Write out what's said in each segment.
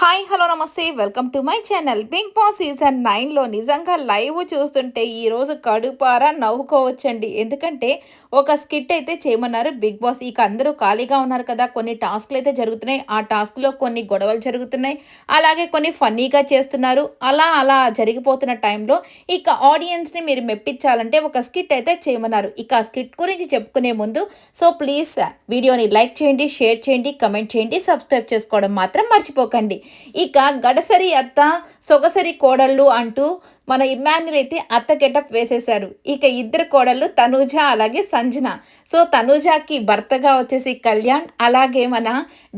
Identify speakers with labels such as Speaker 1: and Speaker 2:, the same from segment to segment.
Speaker 1: Hi hello నమస్తే welcome to my channel. Bigg Boss season 9లో నిజంగా లైవ్ చూస్తుంటే ఈరోజు కడుపారా నవ్వుకోవచ్చండి. ఎందుకంటే ఒక స్కిట్ అయితే చేయమన్నారు బిగ్ బాస్. ఇక అందరూ ఖాళీగా ఉన్నారు కదా, కొన్ని టాస్క్లు అయితే జరుగుతున్నాయి. ఆ టాస్క్లో కొన్ని గొడవలు జరుగుతున్నాయి, అలాగే కొన్ని ఫన్నీగా చేస్తున్నారు. అలా అలా జరిగిపోతున్న టైంలో ఇక ఆడియన్స్ని మీరు మెప్పించాలంటే ఒక స్కిట్ అయితే చేయమన్నారు. ఇక ఆ స్కిట్ గురించి చెప్పుకునే ముందు సో ప్లీజ్ వీడియోని లైక్ చేయండి, షేర్ చేయండి, కమెంట్ చేయండి, సబ్స్క్రైబ్ చేసుకోవడం మాత్రం మర్చిపోకండి. ఇక గడసరి అత్త, సొగసరి కోడళ్ళు అంటూ మన ఇమ్మాన్యుల్ అయితే అత్త గెటప్ వేసేశారు. ఇక ఇద్దరు కోడళ్ళు తనూజ అలాగే సంజన. సో తనూజకి భర్తగా వచ్చేసి కళ్యాణ్, అలాగే మన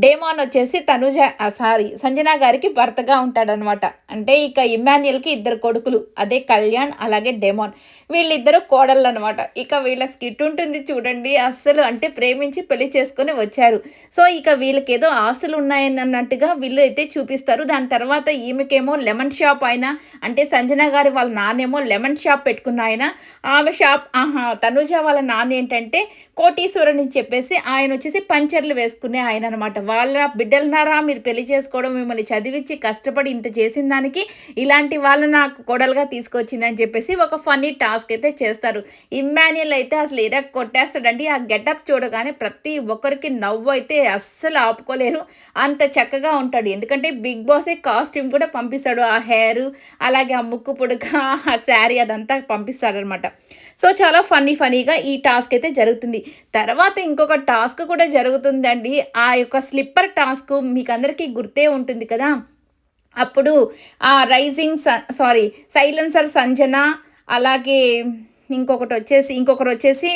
Speaker 1: డేమాన్ వచ్చేసి సంజన గారికి భర్తగా ఉంటాడనమాట. అంటే ఇక ఇమ్మాన్యుల్కి ఇద్దరు కొడుకులు, అదే కళ్యాణ్ అలాగే డేమాన్. వీళ్ళిద్దరు కోడళ్ళు అనమాట. ఇక వీళ్ళ స్కిట్ ఉంటుంది చూడండి, అస్సలు అంటే ప్రేమించి పెళ్లి చేసుకొని వచ్చారు. సో ఇక వీళ్ళకి ఏదో ఆశలు ఉన్నాయని అన్నట్టుగా వీళ్ళు అయితే చూపిస్తారు. దాని తర్వాత ఈమెకేమో లెమన్ షాప్ అయినా, అంటే సంజన గారి వాళ్ళ నాన్నేమో లెమన్ షాప్ పెట్టుకున్న ఆయన, ఆమె షాప్ తనుజ వాళ్ళ నాన్న ఏంటంటే కోటీశ్వరుని చెప్పేసి ఆయన వచ్చేసి పంచర్లు వేసుకునే ఆయన అనమాట. వాళ్ళ బిడ్డలన్నారా మీరు పెళ్లి చేసుకోవడం, మిమ్మల్ని చదివించి కష్టపడి ఇంత చేసిన దానికి ఇలాంటి వాళ్ళు నాకు కోడలుగా తీసుకొచ్చిందని చెప్పేసి ఒక ఫన్నీ టాస్క్ అయితే చేస్తారు. ఇమ్మాన్యుల్ అయితే అసలు కొట్టేస్తాడండి. ఆ గెటప్ చూడగానే ప్రతి ఒక్కరికి నవ్వు అయితే అస్సలు ఆపుకోలేరు, అంత చక్కగా ఉంటాడు. ఎందుకంటే బిగ్ బాసే కాస్ట్యూమ్ కూడా పంపిస్తాడు, ఆ హెయిర్ అలాగే ఆ ముక్కు పుడక, ఆ శారీ అదంతా పంపిస్తాడనమాట. సో చాలా ఫన్నీగా ఈ టాస్క్ అయితే జరుగుతుంది. తర్వాత ఇంకొక టాస్క్ కూడా జరుగుతుందండి. ఆ యొక్క స్లిప్పర్ టాస్క్ మీకు అందరికీ గుర్తే ఉంటుంది కదా. అప్పుడు ఆ సైలెన్సర్ సంజన, అలాగే ఇంకొకరు వచ్చేసి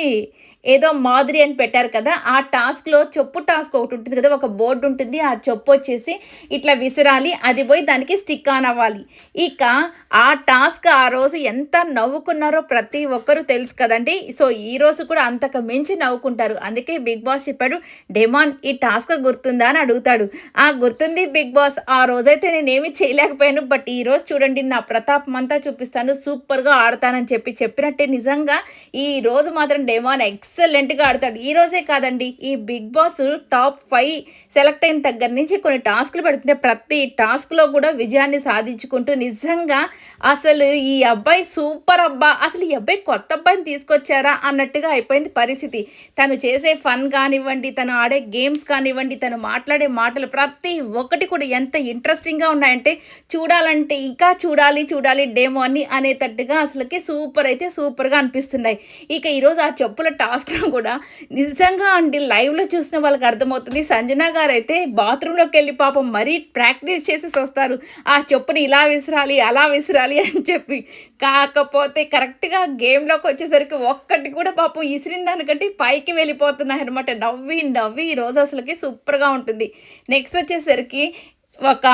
Speaker 1: ఏదో మాధురి అని పెట్టారు కదా. ఆ టాస్క్లో చెప్పు టాస్క్ ఒకటి ఉంటుంది కదా, ఒక బోర్డు ఉంటుంది, ఆ చెప్పు వచ్చేసి ఇట్లా విసిరాలి, అది పోయి దానికి స్టిక్ ఆన్ అవ్వాలి. ఇక ఆ టాస్క్ ఆ రోజు ఎంత నవ్వుకున్నారో ప్రతి ఒక్కరూ తెలుసు కదండి. సో ఈ రోజు కూడా అంతకు మించి నవ్వుకుంటారు. అందుకే బిగ్ బాస్ చెప్పాడు, డెమాన్ ఈ టాస్క్ గుర్తుందా అని అడుగుతాడు. ఆ గుర్తుంది బిగ్ బాస్, ఆ రోజైతే నేనేమి చేయలేకపోయాను, బట్ ఈరోజు చూడండి నా ప్రతాపం అంతా చూపిస్తాను, సూపర్గా ఆడతానని చెప్పినట్టే నిజంగా ఈ రోజు మాత్రం డెమాన్ ఎక్సలెంట్గా ఆడతాడు. ఈ రోజే కాదండి, ఈ బిగ్ బాస్ టాప్ 5 సెలెక్ట్ అయిన దగ్గర నుంచి కొన్ని టాస్క్లు పెడుతుంటే ప్రతి టాస్క్లో కూడా విజయాన్ని సాధించుకుంటూ నిజంగా అసలు ఈ అబ్బాయి సూపర్ అబ్బా, అసలు ఈ అబ్బాయి కొత్త అబ్బాయిని తీసుకొచ్చారా అన్నట్టుగా అయిపోయింది పరిస్థితి. తను చేసే ఫన్ కానివ్వండి, తను ఆడే గేమ్స్ కానివ్వండి, తను మాట్లాడే మాటలు ప్రతి ఒక్కటి కూడా ఎంత ఇంట్రెస్టింగ్గా ఉన్నాయంటే చూడాలంటే ఇంకా చూడాలి డేమో అని అనేటట్టుగా అసలుకి సూపర్గా అనిపిస్తున్నాయి. ఇక ఈరోజు ఆ చెప్పుల టాస్క్లో కూడా నిజంగా అండి లైవ్లో చూసిన వాళ్ళకి అర్థమవుతుంది. సంజన గారు అయితే బాత్రూంలోకి వెళ్ళి పాపం మరీ ప్రాక్టీస్ చేసేసి వస్తారు, ఆ చెప్పుని ఇలా విసిరాలి అలా విసిరాలి అని చెప్పి. కాకపోతే కరెక్ట్గా గేమ్లోకి వచ్చేసరికి ఒక్కటి కూడా పాపం ఇసిరిన దానికంటే పైకి వెళ్ళిపోతున్నాయి అనమాట. నవ్వి ఈరోజు అసలుకి సూపర్గా ఉంటుంది. నెక్స్ట్ వచ్చేసరికి ఒక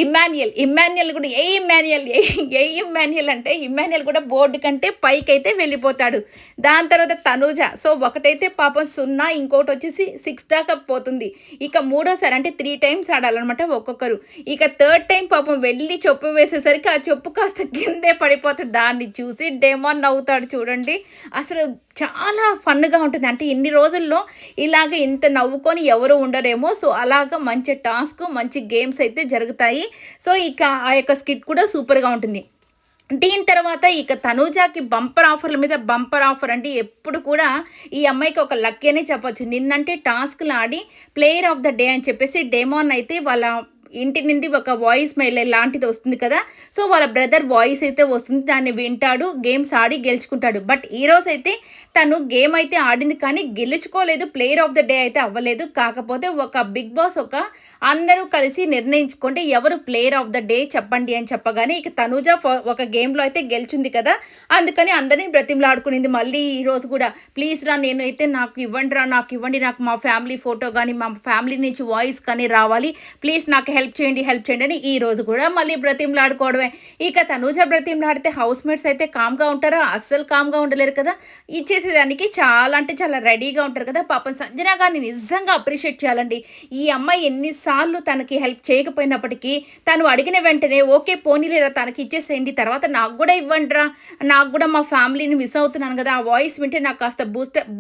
Speaker 1: ఇమ్మాన్యుయల్ కూడా ఇమ్మాన్యుయల్ అంటే ఇమ్మాన్యుయల్ కూడా బోర్డు కంటే పైకైతే వెళ్ళిపోతాడు. దాని తర్వాత తనూజ, సో ఒకటైతే పాపం 0, ఇంకోటి వచ్చేసి 6 దాకా పోతుంది. ఇక మూడోసారి అంటే 3 టైమ్స్ ఆడాలన్నమాట ఒక్కొక్కరు. ఇక థర్డ్ టైం పాపం వెళ్ళి చెప్పు వేసేసరికి ఆ చెప్పు కాస్త కిందే పడిపోతుంది. దాన్ని చూసి డెమాన్ నవ్వుతాడు చూడండి. అసలు చాలా ఫన్గా ఉంటుంది. అంటే ఇన్ని రోజుల్లో ఇలాగ ఇంత నవ్వుకొని ఎవరు ఉండరేమో. సో అలాగ మంచి టాస్క్, మంచి గేమ్స్ అయితే జరుగుతాయి. సో ఇక ఆ యొక్క స్కిట్ కూడా సూపర్గా ఉంటుంది. దీని తర్వాత ఇక తనూజాకి బంపర్ ఆఫర్ల మీద బంపర్ ఆఫర్ అండి. ఎప్పుడు కూడా ఈ అమ్మాయికి ఒక లక్కీ అనే చెప్పొచ్చు. నిన్నంటే టాస్క్లు ఆడి ప్లేయర్ ఆఫ్ ద డే అని చెప్పేసి డెమాన్ అయితే వాళ్ళ ఇంటి నుండి ఒక వాయిస్ మెయిల్ లాంటిది వస్తుంది కదా. సో వాళ్ళ బ్రదర్ వాయిస్ అయితే వస్తుంది, దాన్ని వింటాడు, గేమ్స్ ఆడి గెలుచుకుంటాడు. బట్ ఈరోజు అయితే తను గేమ్ అయితే ఆడింది కానీ గెలుచుకోలేదు, ప్లేయర్ ఆఫ్ ద డే అయితే అవ్వలేదు. కాకపోతే ఒక బిగ్ బాస్ అందరూ కలిసి నిర్ణయించుకోండి ఎవరు ప్లేయర్ ఆఫ్ ద డే చెప్పండి అని చెప్పగానే ఇక తనూజ ఒక గేమ్లో అయితే గెలిచింది కదా, అందుకని అందరినీ బ్రతిమలాడుకునింది. మళ్ళీ ఈరోజు కూడా ప్లీజ్ రా, నాకు ఇవ్వండి, నాకు మా ఫ్యామిలీ ఫోటో కానీ మా ఫ్యామిలీ నుంచి వాయిస్ కానీ రావాలి, ప్లీజ్ నాకు హెల్ప్ చేయండి అని ఈ రోజు కూడా మళ్ళీ బ్రతిమలాడుకోవడమే. ఇక తనూజ బ్రతిమలాడితే హౌస్ మేట్స్ అయితే కామ్గా ఉంటారా? అస్సలు కామ్గా ఉండలేరు కదా. ఇచ్చేసేదానికి చాలా అంటే చాలా రెడీగా ఉంటారు కదా. పాపం సంజన గారిని నిజంగా అప్రిషియేట్ చేయాలండి. ఈ అమ్మాయి ఎన్నిసార్లు తనకి హెల్ప్ చేయకపోయినప్పటికీ తను అడిగిన వెంటనే ఓకే పోనీలేరా తనకి ఇచ్చేసేయండి, తర్వాత నాకు కూడా ఇవ్వండిరా, నాకు కూడా మా ఫ్యామిలీని మిస్ అవుతున్నాను కదా, ఆ వాయిస్ వింటే నాకు కాస్త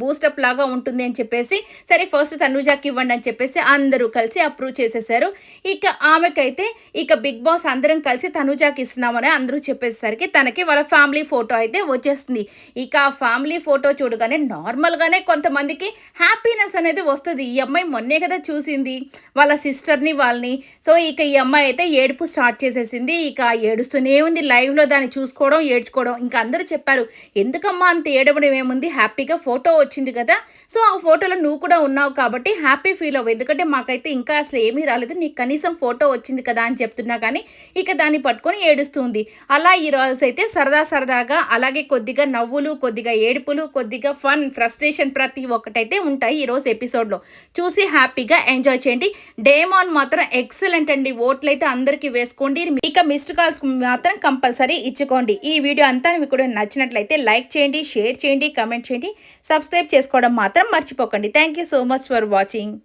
Speaker 1: బూస్టప్ లాగా ఉంటుంది అని చెప్పేసి సరే ఫస్ట్ తనూజాకి ఇవ్వండి అని చెప్పేసి అందరూ కలిసి అప్రూవ్ చేసేసారు. ఇక ఇక ఆమెకైతే ఇక బిగ్ బాస్ అందరం కలిసి తనుజాకి ఇస్తున్నామని అందరూ చెప్పేసరికి తనకి వాళ్ళ ఫ్యామిలీ ఫోటో అయితే వచ్చేస్తుంది. ఇక ఆ ఫ్యామిలీ ఫోటో చూడగానే నార్మల్‌గానే కొంతమందికి హ్యాపీనెస్ అనేది వస్తది. ఈ అమ్మాయి మొన్నే కదా చూసింది వాళ్ళ సిస్టర్‌ని వాళ్ళని. సో, ఇక ఈ అమ్మాయి అయితే ఏడుపు స్టార్ట్ చేసేసింది. ఇక ఏడుస్తూనే ఉంది లైవ్‌లో దాన్ని చూసుకోవడం, ఏడ్చుకోవడం. ఇంక అందరూ చెప్పారు, "ఎందుకమ్మా అంత ఏడవడం ఏముంది? హ్యాపీగా ఫోటో వచ్చింది కదా! సో, ఆ ఫోటోలో నువ్వు కూడా ఉన్నావు కాబట్టి హ్యాపీ ఫీల్ అవ్వు. ఎందుకంటే మాకైతే ఇంకా అసలు ఏమీ రాలేదు. నీకు కనీసం ఫోటో వచ్చింది కదా!" అని చెప్తున్నా కానీ ఇక దాన్ని పట్టుకొని ఏడుస్తుంది. అలా ఈరోజైతే సరదాగా అలాగే కొద్దిగా నవ్వులు, కొద్దిగా ఏడుపులు, కొద్దిగా ఫన్, ఫ్రస్ట్రేషన్ ప్రతి ఒక్కటైతే ఉంటాయి ఈరోజు ఎపిసోడ్‌లో. చూసి హ్యాపీగా ఎంజాయ్ చేయండి. డేమాన్ మాత్రం ఎక్సలెంట్ అండి. ఓట్లయితే అందరికీ వేసుకోండి. ఇక మిస్డ్ కాల్స్ మాత్రం కంపల్సరీ ఇచ్చుకోండి. ఈ వీడియో అంతా మీకు కూడా నచ్చినట్లయితే లైక్ చేయండి, షేర్ చేయండి, కామెంట్ చేయండి. సబ్స్క్రైబ్ చేసుకోవడం మాత్రం మర్చిపోకండి. Thank you so much for watching.